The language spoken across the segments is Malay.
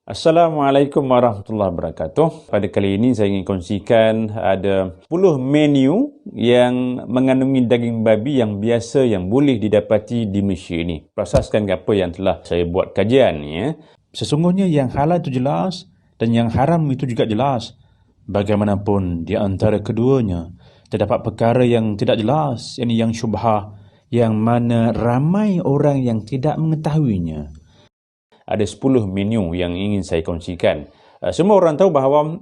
Assalamualaikum warahmatullahi wabarakatuh. Pada kali ini saya ingin kongsikan ada 10 menu yang mengandungi daging babi yang biasa yang boleh didapati di Malaysia ini. Berasaskan apa yang telah saya buat kajian ya. Sesungguhnya yang halal itu jelas dan yang haram itu juga jelas. Bagaimanapun di antara keduanya terdapat perkara yang tidak jelas, yang syubhah, yang mana ramai orang yang tidak mengetahuinya. Ada 10 menu yang ingin saya kongsikan. Semua orang tahu bahawa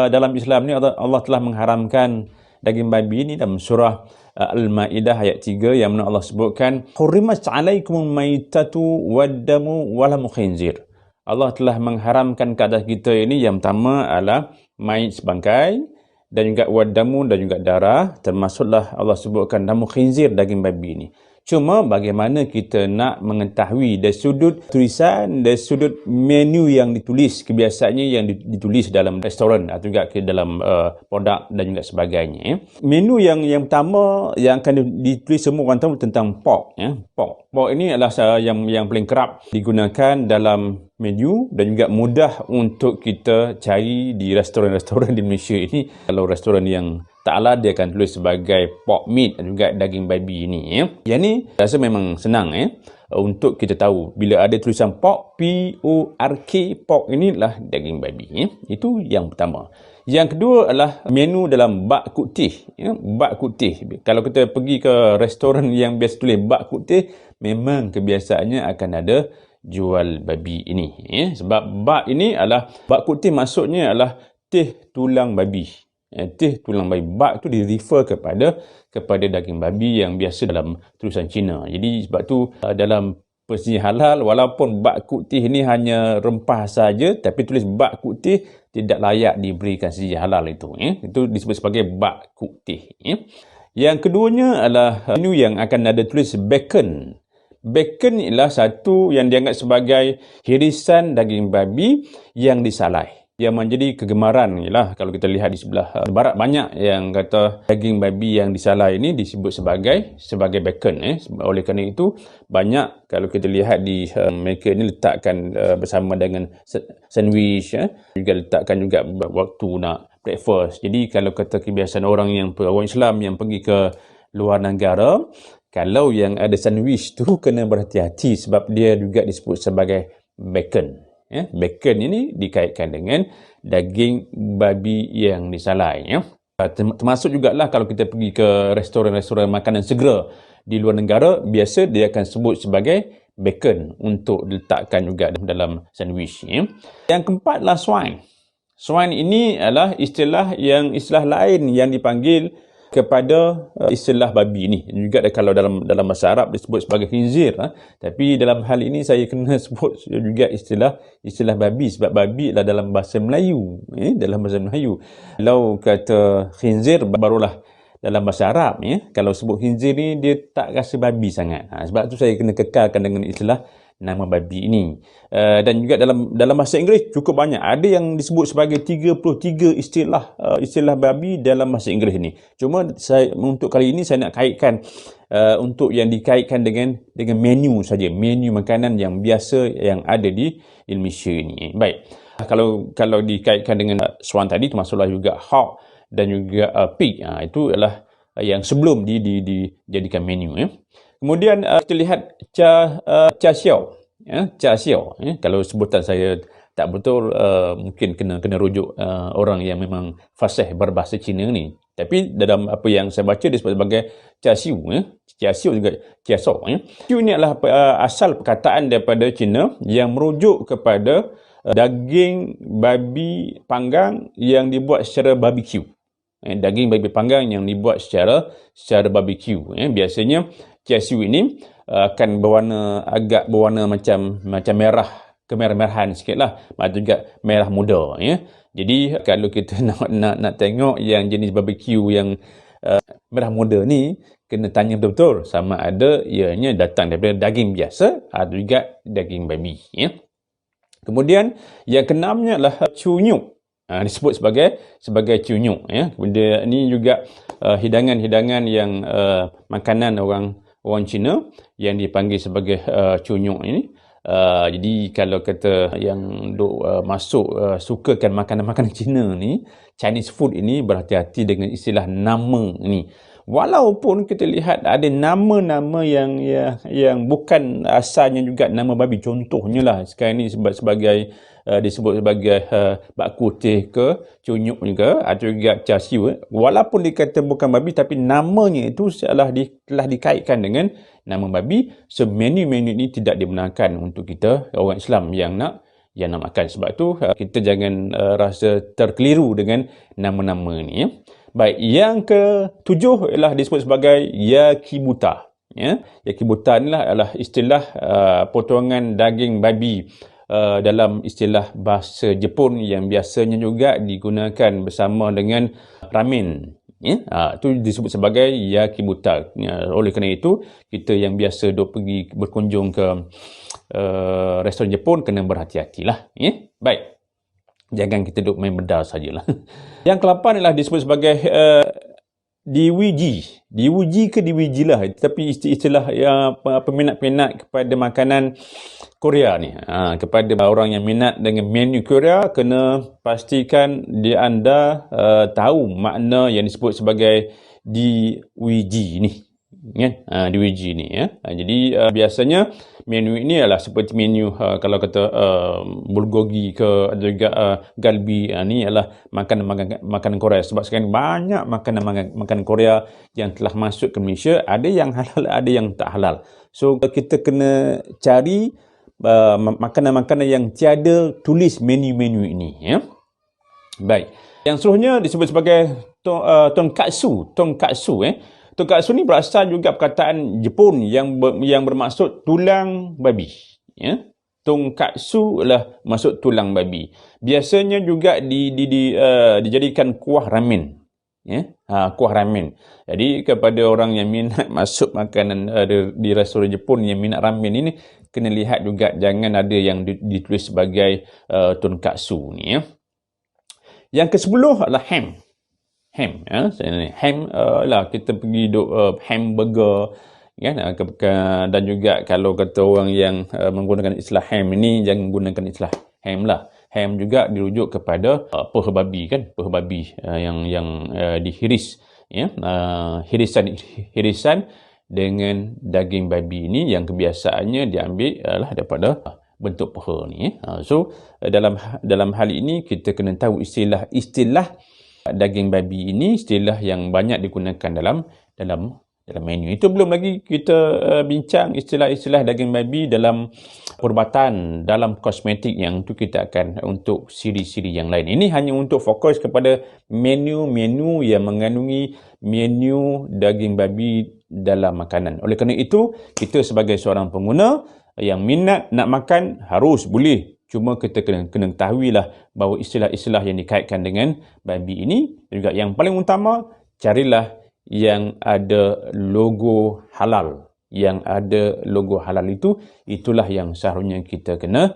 dalam Islam ni Allah telah mengharamkan daging babi ini dalam surah Al-Ma'idah ayat 3 yang mana Allah sebutkan hurrimat 'alaikumul maitatu waddamu walahmul khinzir. Allah telah mengharamkan ke atas kita ini yang pertama adalah mait sebangkai dan juga waddamu dan juga darah, termasuklah Allah sebutkan damu khinzir, daging babi ini. Cuma bagaimana kita nak mengetahui dari sudut tulisan, dari sudut menu yang ditulis, kebiasaannya yang ditulis dalam restoran atau juga ke dalam produk dan juga sebagainya. Menu yang pertama yang akan ditulis semua orang tahu tentang pork. Pork ini adalah yang paling kerap digunakan dalam menu dan juga mudah untuk kita cari di restoran-restoran di Malaysia ini. Kalau restoran yang taklah dia akan tulis sebagai pork meat dan juga daging babi ini ya. Yang ni rasa memang senang untuk kita tahu bila ada tulisan pork, P-O-R-K, pork inilah daging babi ya. Itu yang pertama. Yang kedua adalah menu dalam bak kutih ya. Bak kutih, kalau kita pergi ke restoran yang biasa tulis bak kutih, memang kebiasaannya akan ada jual babi ini ya. Sebab bak ini adalah bak kutih, maksudnya adalah teh tulang babi. Teh tulang babi. Bak tu di-refer kepada daging babi yang biasa dalam tulisan Cina. Jadi sebab tu dalam persisnya halal, walaupun bak kutih ni hanya rempah saja, tapi tulis bak kutih tidak layak diberikan sijil halal itu ya. Itu disebut sebagai bak kutih ya. Yang keduanya adalah menu yang akan ada tulis bacon. Bacon ialah satu yang dianggap sebagai hirisan daging babi yang disalai. Yang menjadi kegemaran ialah kalau kita lihat di sebelah barat, banyak yang kata daging babi yang disalai ini disebut sebagai bacon. Oleh kerana itu banyak kalau kita lihat di mereka ini letakkan bersama dengan sandwich juga letakkan juga waktu nak breakfast. Jadi kalau kata kebiasaan orang Islam yang pergi ke luar negara, kalau yang ada sandwich tu kena berhati-hati sebab dia juga disebut sebagai bacon. Bacon ini dikaitkan dengan daging babi yang disalai. Termasuk jugalah kalau kita pergi ke restoran-restoran makanan segera di luar negara, biasa dia akan sebut sebagai bacon untuk diletakkan juga dalam sandwich. Yang keempatlah swine. Swine ini adalah istilah lain yang dipanggil kepada istilah babi ni. Juga kalau dalam bahasa Arab disebut sebagai khinzir, tapi dalam hal ini saya kena sebut juga istilah babi sebab babi adalah dalam bahasa Melayu. Dalam bahasa Melayu. Kalau kata khinzir barulah dalam bahasa Arab Kalau sebut khinzir ni dia tak rasa babi sangat. Sebab tu saya kena kekalkan dengan istilah nama babi ini. Dan juga dalam bahasa Inggeris cukup banyak. Ada yang disebut sebagai 33 istilah babi dalam bahasa Inggeris ini. Cuma untuk kali ini saya nak kaitkan untuk yang dikaitkan dengan menu saja, menu makanan yang biasa yang ada di Malaysia ini. Baik. Kalau dikaitkan dengan swan tadi, termasuklah juga hog dan juga pig. Itu adalah yang sebelum dijadikan menu. Kemudian kita lihat cha siao. Cha siao. Kalau sebutan saya tak betul, mungkin kena rujuk orang yang memang fasih berbahasa Cina ni. Tapi dalam apa yang saya baca disebut sebagai cha siu. Cha siu juga cha siao. Siu ni adalah asal perkataan daripada Cina yang merujuk kepada daging babi panggang yang dibuat secara barbecue. Daging babi panggang yang dibuat secara barbecue. Biasanya cha siu ini akan agak berwarna macam merah, kemerah-merahan sikitlah, atau juga merah muda Jadi kalau kita nak tengok yang jenis barbecue yang merah muda ni, kena tanya betul-betul sama ada ianya datang daripada daging biasa atau juga daging babi Kemudian yang keenamnya adalah cunyuk. Disebut sebagai cunyuk Benda ni juga hidangan-hidangan yang makanan orang Cina yang dipanggil sebagai cunyuk ini Jadi kalau kata yang duk masuk sukakan makanan-makanan Cina ni, Chinese food ini, berhati-hati dengan istilah nama ni. Walaupun kita lihat ada nama-nama yang bukan asalnya juga nama babi. Contohnya lah sekarang ni sebagai disebut sebagai bak kutih ke, cunyuk juga, atau juga char siu. Walaupun dikata bukan babi, tapi namanya itu telah dikaitkan dengan nama babi. So menu-menu ini tidak dibenarkan untuk kita orang Islam yang nak makan. Sebab tu kita jangan rasa terkeliru dengan nama-nama ni, ya. Baik, yang ke-7 ialah disebut sebagai yakibuta. Ya, yakibuta inilah adalah istilah potongan daging babi dalam istilah bahasa Jepun yang biasanya juga digunakan bersama dengan ramen. Ya, itu disebut sebagai yakibuta. Ya, oleh kerana itu, kita yang biasa duk pergi berkunjung ke restoran Jepun kena berhati-hatilah. Ya, baik. Jangan kita duk main bedal sajalah. Yang ke-8 ialah disebut sebagai diwiji. Diwiji ke diwiji lah. Tapi istilah yang peminat-peminat kepada makanan Korea ni. Kepada orang yang minat dengan menu Korea, kena pastikan anda tahu makna yang disebut sebagai diwiji ni. Kan? Diwiji ni, ya. Jadi biasanya menu ini adalah seperti menu kalau kata bulgogi ke, atau juga galbi. Ni adalah makanan Korea. Sebab sekarang banyak makanan Korea yang telah masuk ke Malaysia. Ada yang halal, ada yang tak halal. So kita kena cari makanan-makanan yang tiada tulis menu-menu ini, ya. Baik. Yang seterusnya disebut sebagai tonkatsu. Tonkatsu ni berasal juga perkataan Jepun yang bermaksud tulang babi. Ya? Tonkatsu adalah maksud tulang babi. Biasanya juga dijadikan kuah ramen. Ya? Kuah ramen. Jadi kepada orang yang minat masuk makanan di restoran Jepun yang minat ramen ini, kena lihat juga jangan ada yang ditulis sebagai tonkatsu ni, ya. Yang ke-10 adalah ham. Ya. Ham lah, kita pergi hamburger, kan, dan juga kalau kata orang yang menggunakan istilah ham ini, jangan gunakan istilah ham lah. Ham juga dirujuk kepada peha babi, kan, peha babi yang dihiris, ya. Hirisan dengan daging babi ini yang kebiasaannya diambil lah daripada bentuk peha ni, ya. So dalam hal ini kita kena tahu istilah daging babi ini, istilah yang banyak digunakan dalam menu. Itu belum lagi kita bincang istilah-istilah daging babi dalam perubatan, dalam kosmetik, yang itu kita akan untuk siri-siri yang lain. Ini hanya untuk fokus kepada menu-menu yang mengandungi menu daging babi dalam makanan. Oleh kerana itu, kita sebagai seorang pengguna yang minat nak makan harus boleh. Cuma kita kena ketahuilah bahawa istilah-istilah yang dikaitkan dengan babi ini, juga yang paling utama, carilah yang ada logo halal. Yang ada logo halal itulah yang seharusnya kita kena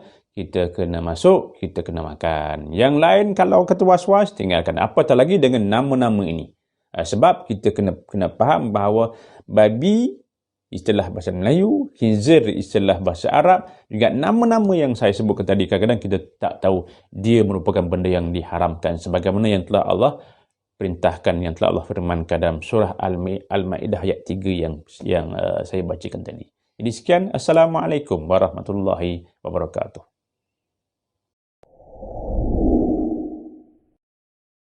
masuk, kita kena makan. Yang lain kalau kata was-was, tinggalkan. Apatah lagi dengan nama-nama ini. Sebab kita kena faham bahawa babi istilah bahasa Melayu, khinzir istilah bahasa Arab, juga nama-nama yang saya sebutkan tadi, kadang-kadang kita tak tahu dia merupakan benda yang diharamkan sebagaimana yang telah Allah perintahkan, yang telah Allah firmankan dalam surah Al-Maidah ayat 3 yang saya bacakan tadi. Jadi sekian, Assalamualaikum warahmatullahi wabarakatuh.